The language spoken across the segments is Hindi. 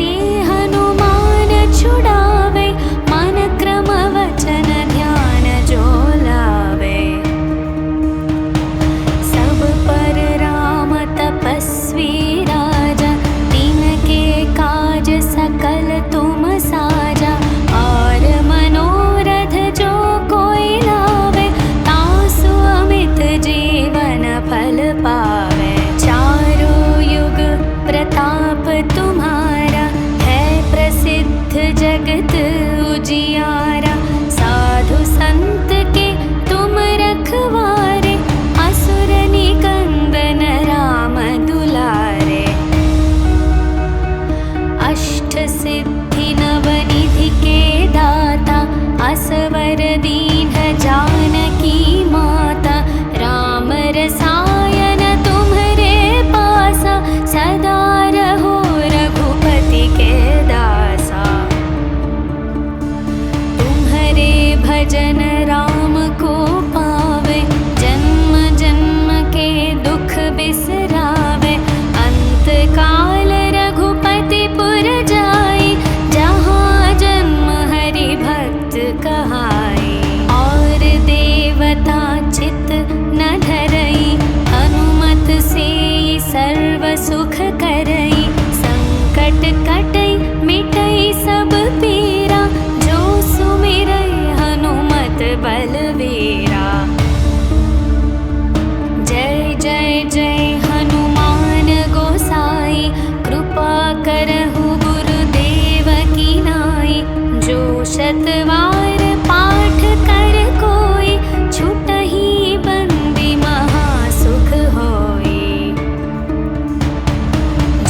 से हनुमान छुड़ावे, मन क्रम वचन ध्यान जो लावे। सब पर राम तपस्वी राजा, तिनके काज सकल तुम साजा। और मनोरथ जो कोई लावे, तासु अमित जीवन फल पावे। चारों युग प्रताप तुम्हारा, है प्रसिद्ध जगत उजियारा। साधु संत के तुम रखवारे, असुर निकंदन राम दुलारे। अष्ट सिद्धि नवनिधि के दाता, असवर दीन जानकी माता। राम रसायन तुम्हरे पासा, सदा रहो रघुपति के दासा। तुम्हरे भजन राम को पावे, जन्म जन्म के दुख बिसरावे। अंत काल रघुपति पुर जाई, जहाँ जन्म हरि भक्त कहाई। और देवता चित न धरई, हनुमत से सर्व सुख करई। संकट कटई मिटई सब पीरा, जो सुमिरई हनुमत बलवीरा। जय जय जय हनुमान गोसाई, कृपा करहु गुरुदेव की नाई। जो शतवार पाठ कर कोई, छुटहि बंदी महासुख होई।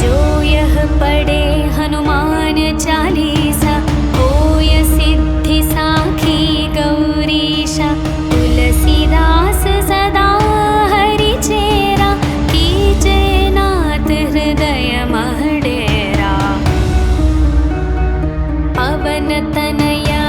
जो यह पढ़े हनुमान चालीसा, होय सिद्धि साखी गौरीशा। तुलसीदास सदा हरि चेरा, कीजे नाथ हृदय मह डेरा। पवन तनया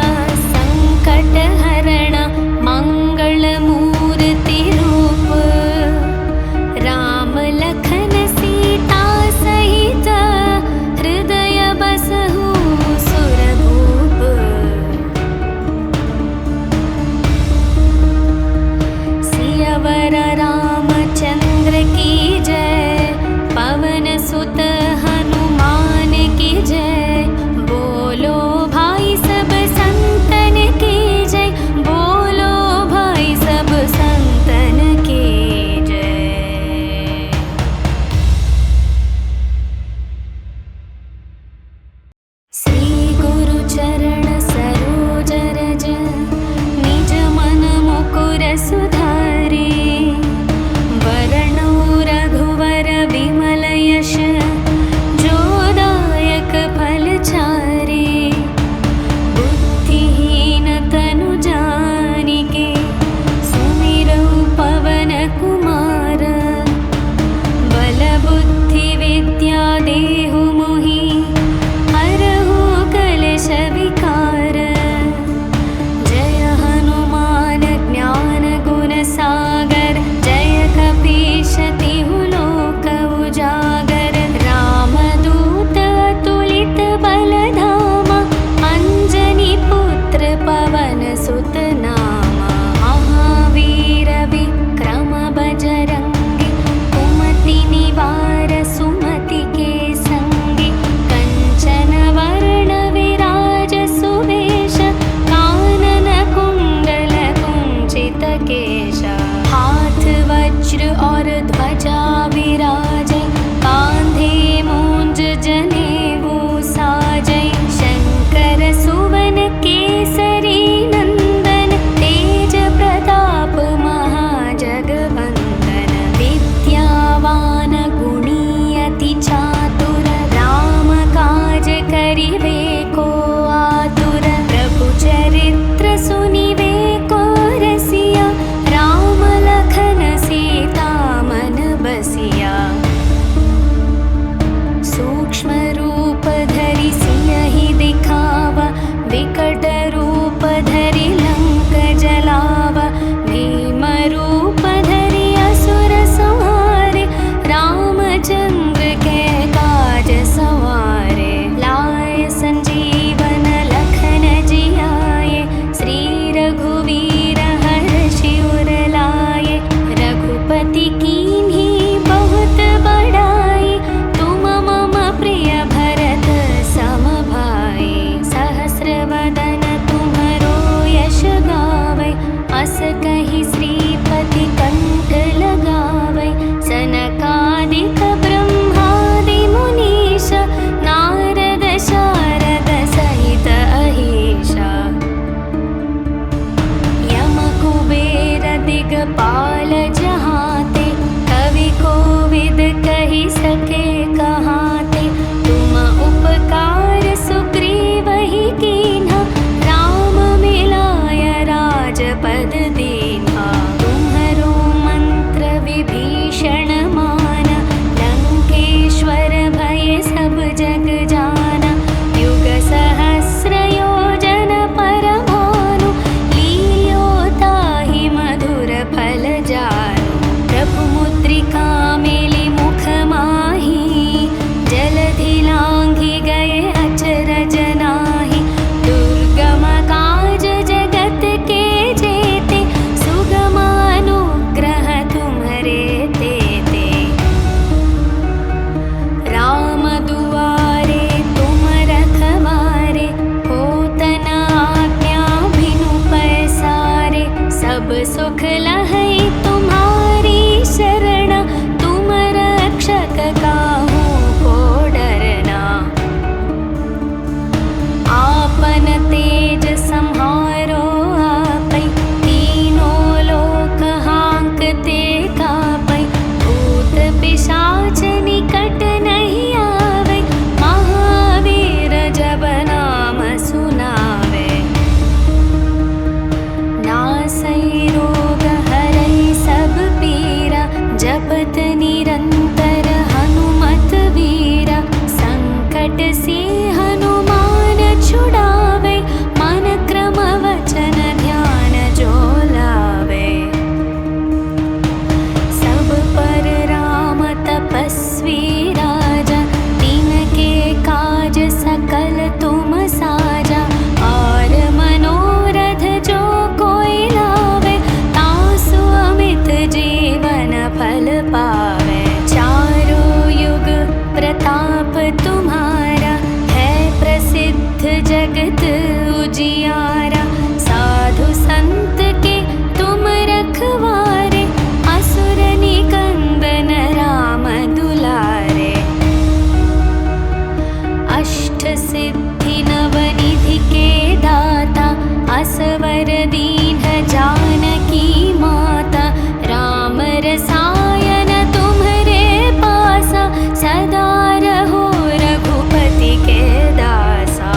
सिद्धि नवनिधि के दाता असवर दीन जानकी माता राम रसायन तुम्हारे पासा सदा रहो रघुपति के दासा।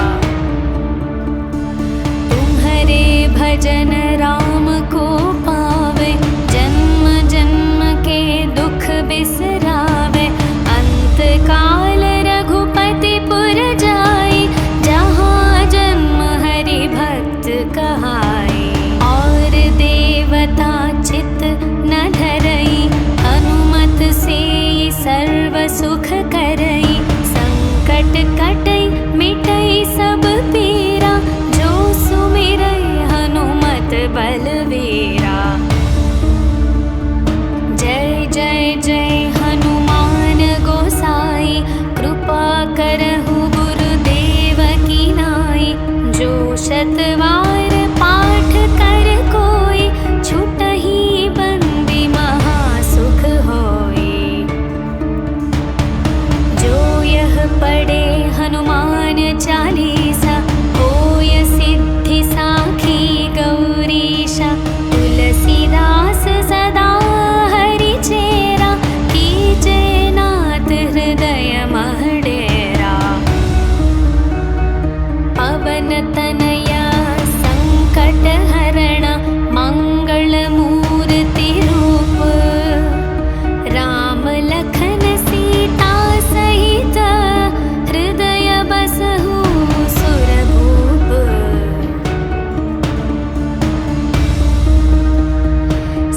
तुम्हारे भजन राम को पावे जन्म जन्म के दुख बिसरावे अंत काल रघुपति पुर जाई जहाँ जन्म हरि भक्त कहाई। और देवता चित न धरई हनुमत से सर्व सुख करई संकट कटई मिटई सब पीरा जो सुमिरै हनुमत बलवीरा। जय जय जय हनुमान गोसाई कृपा करहु गुरुदेव की नाई। जो शतवार पाठ कर कोई छुटहि बंदी महासुख होई। जो यह पढ़े हनुमान चालीसा होय सिद्धि साखी गौरीशा। तुलसीदास सदा हरि चेरा कीजे नाथ हृदय मह डेरा। पवन तनया संकट हरण मंगल मूर्ति रूप राम लखन सीता सहित हृदय बसहु सुरभूप।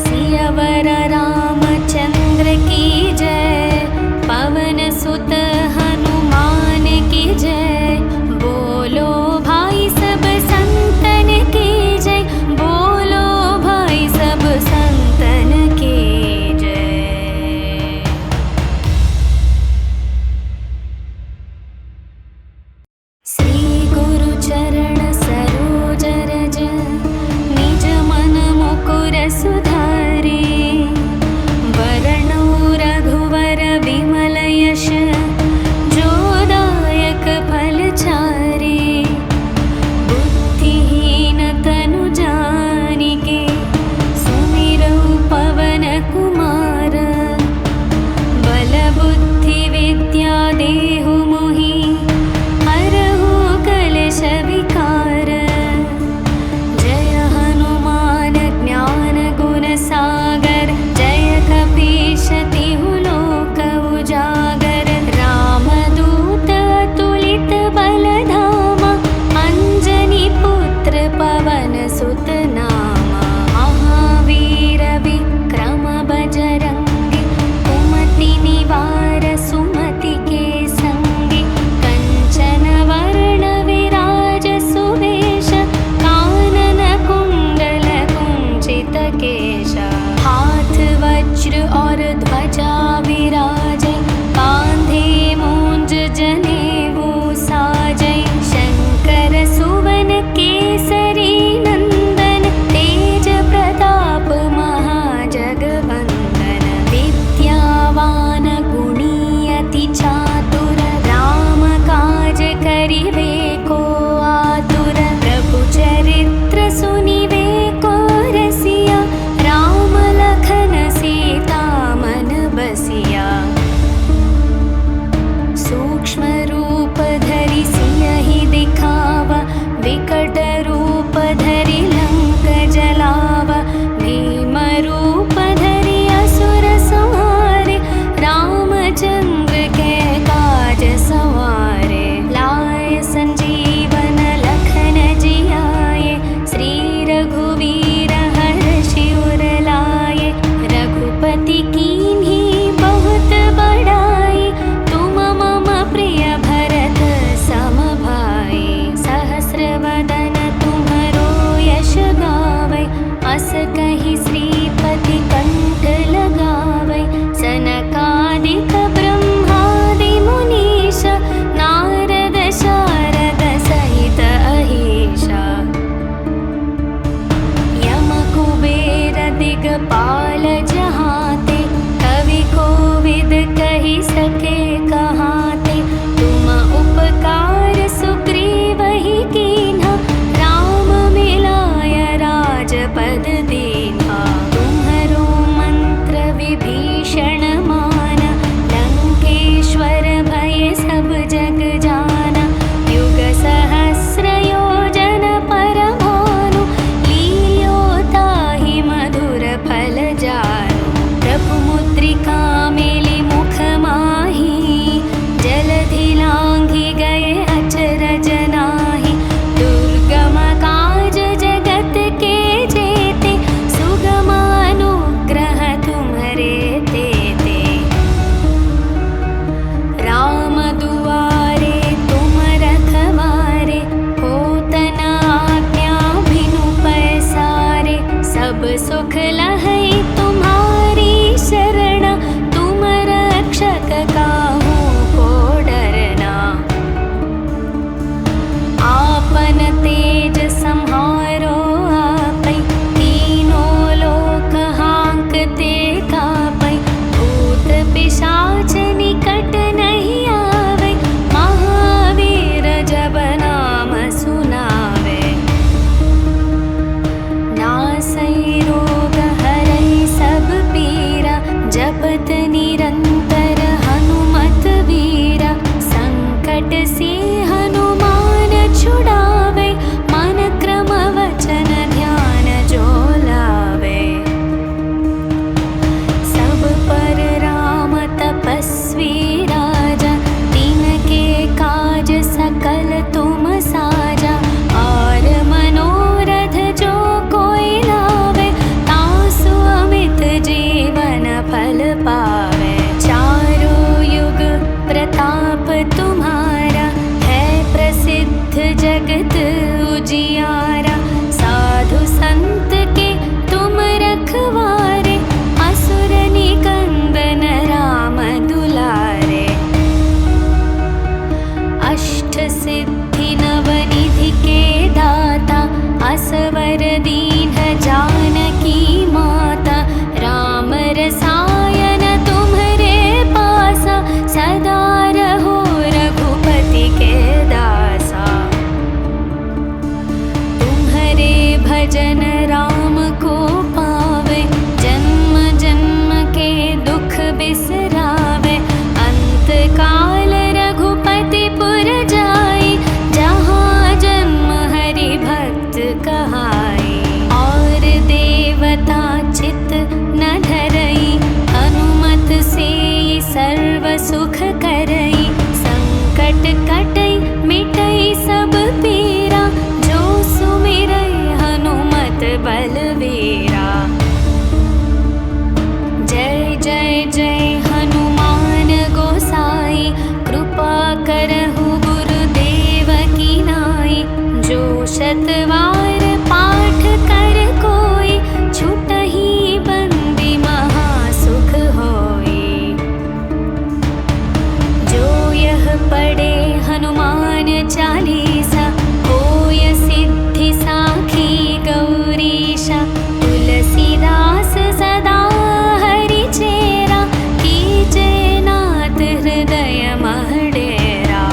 सियावर रामचंद्र की जय पवन सुत हनुमान की जय। बोलो भाई सब संतन की जय बोलो भाई सब संतन की जय। श्री गुरु चरण सरोज रज निज मन मुकुर सुधारे। वरणो रघुवर विमल यश जो दायक फल चारे। बुद्धिहीन तनु जानिके सुमिरौ पवन कुमार। बल बुद्धि विद्या देहु मोहि हरहु कलेश विकार। जय हनुमान ज्ञान गुण सागर जय कपीश तिहु लोक उजागर। रामदूत अतुलित बल धामा अंजनी पुत्र पवन सुत नामा। महावीर विक्रम बजरंगी कुमति निवार सुमति के संगी। कंचन वर्ण विराज सुवेश कानन कुंडल कुंचित केश। हाथ वज्र और ध्वजा विराजै कांधे मूंज जनेऊ साजै। शंकर सुवन केसरी नंदन तेज प्रताप महाजगवंदन। विद्यावान गुणी अति चातुर राम काज करिवे को आतुर। प्रभु चरित्र सुनिवे को रसिया राम लखन सीता मन बसिया। सूक्ष्म रूप धरि सियहि दिखावा विकट रूप धरि लंक जलावा। भीम रूप धरि असुर संहारे रामचंद्र के काज सवारे। लाए संजीवन लखन जियाए श्री रघुवीर हर्षि उर लाए। रघुपति कीन्ही बहुत बड़ाई तुम मम प्रिय भरत सम भाई। सहस्र वदन तुम्हरो यश गावै अस कहि श्रीपति कंठ लगावै। सनकादिक ब्रह्मादि मुनीश नारद शारद जन राम को पावे, जन्म जन्म के दुख बिसरावे। अंत काल रघुपति पुर जाई, जहाँ जन्म हरि भक्त कहाई। और देवता चित न धरई, हनुमत से सर्व सुख करई। संकट कटई मिटई सब पीरा, जो सुमिरई हनुमत बलवीरा। जय जय जय हनुमान गोसाई, कृपा करहु गुरुदेव की नाई। जो शतवार पाठ कर कोई, छुटहि बंदी महासुख होई। जो यह पढ़े हनुमान चालीसा, होय सिद्धि साखी गौरीशा। तुलसीदास सदा हरि चेरा, कीजे नाथ हृदय मह डेरा।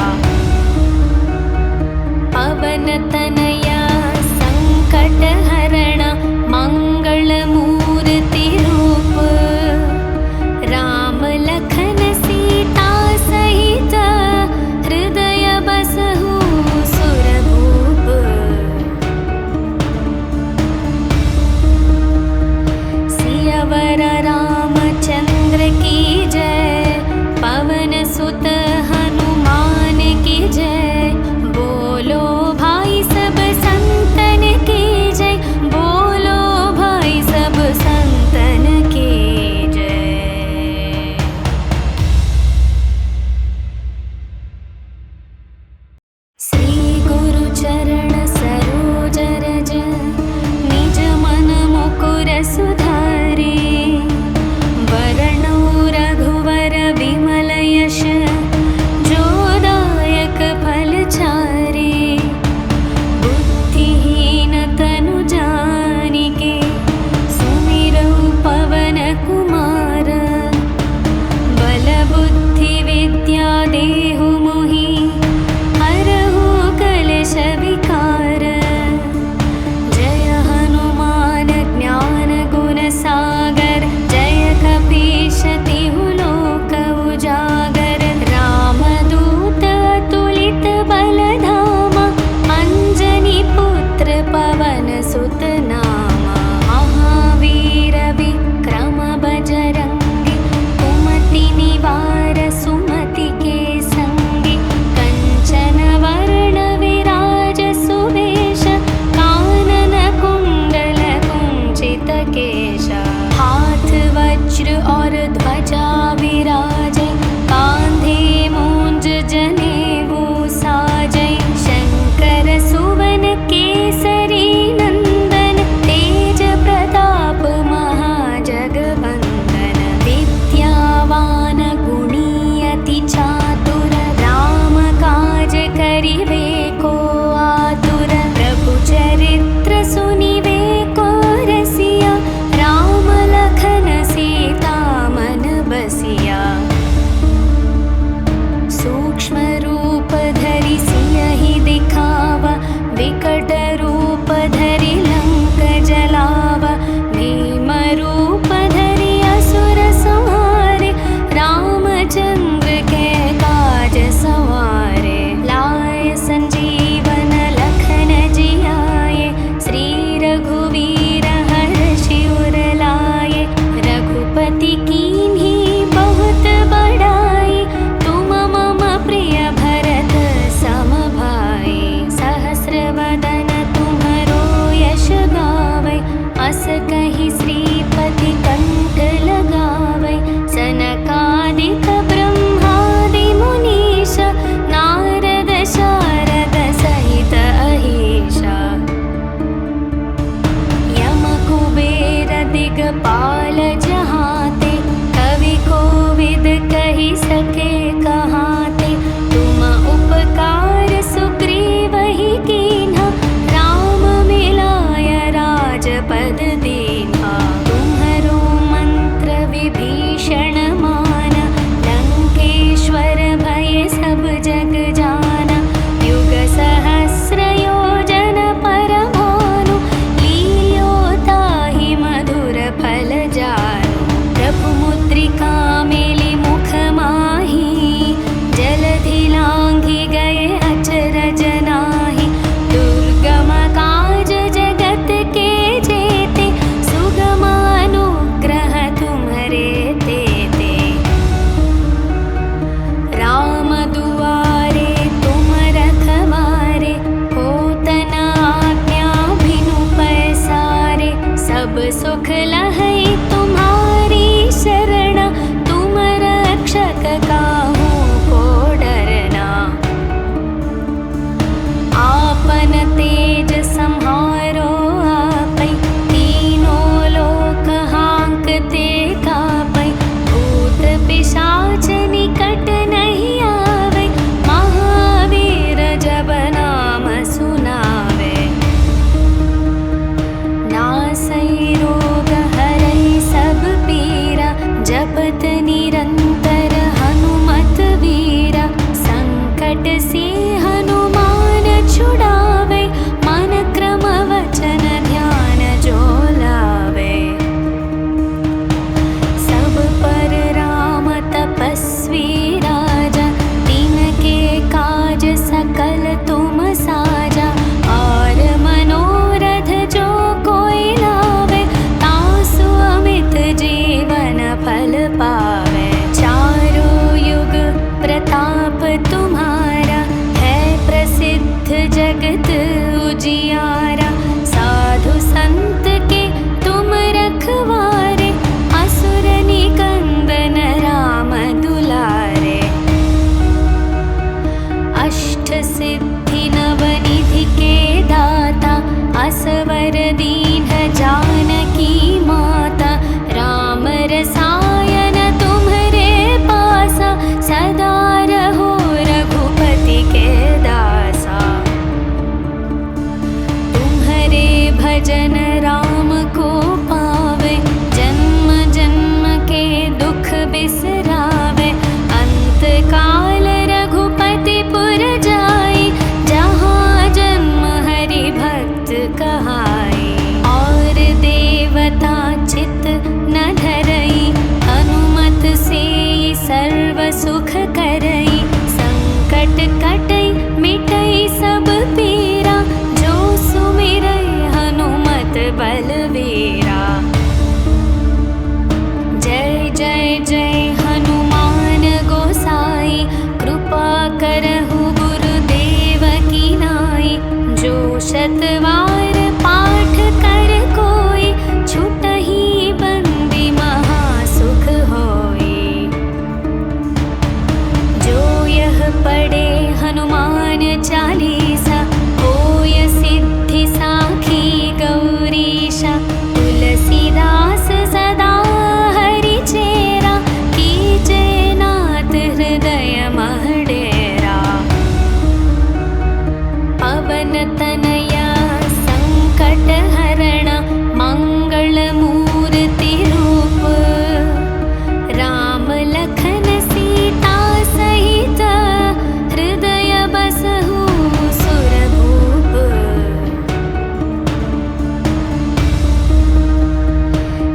पवन तनया संकट हरण, मंगल मूर्ति रूप। राम लखन सीता सहित, हृदय बसहु सुरभूप। सियावर रामचंद्र की जय, पवन सुत हनुमान की जय। बोलो भाई सब जगत उजियारा। साधु संत के तुम रखवारे, असुर निकंदन राम दुलारे। अष्ट सिद्धि नवनिधि के दाता, असवर दीन जानकी माता। राम रसायन तुम्हरे पासा, सदा रहो रघुपति के दासा। तुम्हरे भजन राम को पावे, जन्म जन्म के दुख बिसरावे। अंत काल रघुपति पुर जाई, जहाँ जन्म हरि भक्त कहाई। और देवता चित न धरई, हनुमत से सर्व सुख करई। संकट कटई मिटई सब पीरा, जो सुमिरई हनुमत बलवीरा। जय जय जय हनुमान गोसाई, कृपा करहु गुरुदेव की नाई। जो शतवार पाठ कर कोई, छुटहि बंदी महासुख होई। जो यह पढ़े हनुमान चालीसा, होय सिद्धि साखी गौरीशा। तुलसीदास सदा हरि चेरा, कीजे नाथ हृदय मह डेरा। पवन तनया संकट हरण, मंगल मूर्ति रूप। राम लखन सीता सहित, हृदय बसहु सुरभूप।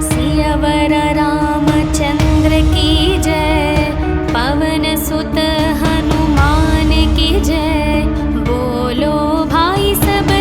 सियावर रामचंद्र की जय, पवन सुत हनुमान की जय। बोलो भाई सब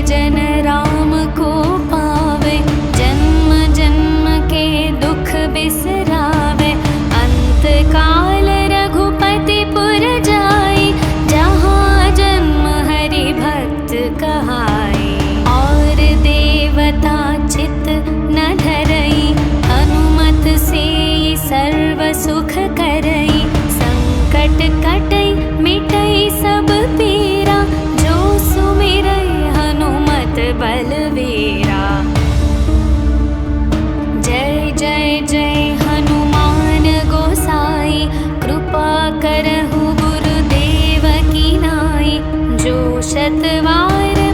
जन राम को पावे, जन्म जन्म के दुख बिसरावे। अंत काल रघुपति पुर जाई, जहाँ जन्म हरि भक्त कहाई। और देवता चित न धरई, हनुमत से सर्व सुख करई। संकट कटई मिटई सब पीरा, जो सुमिरै हनुमत बलवीरा। जय जय जय हनुमान गोसाई, कृपा करहु गुरुदेव की नाई। जो शत वार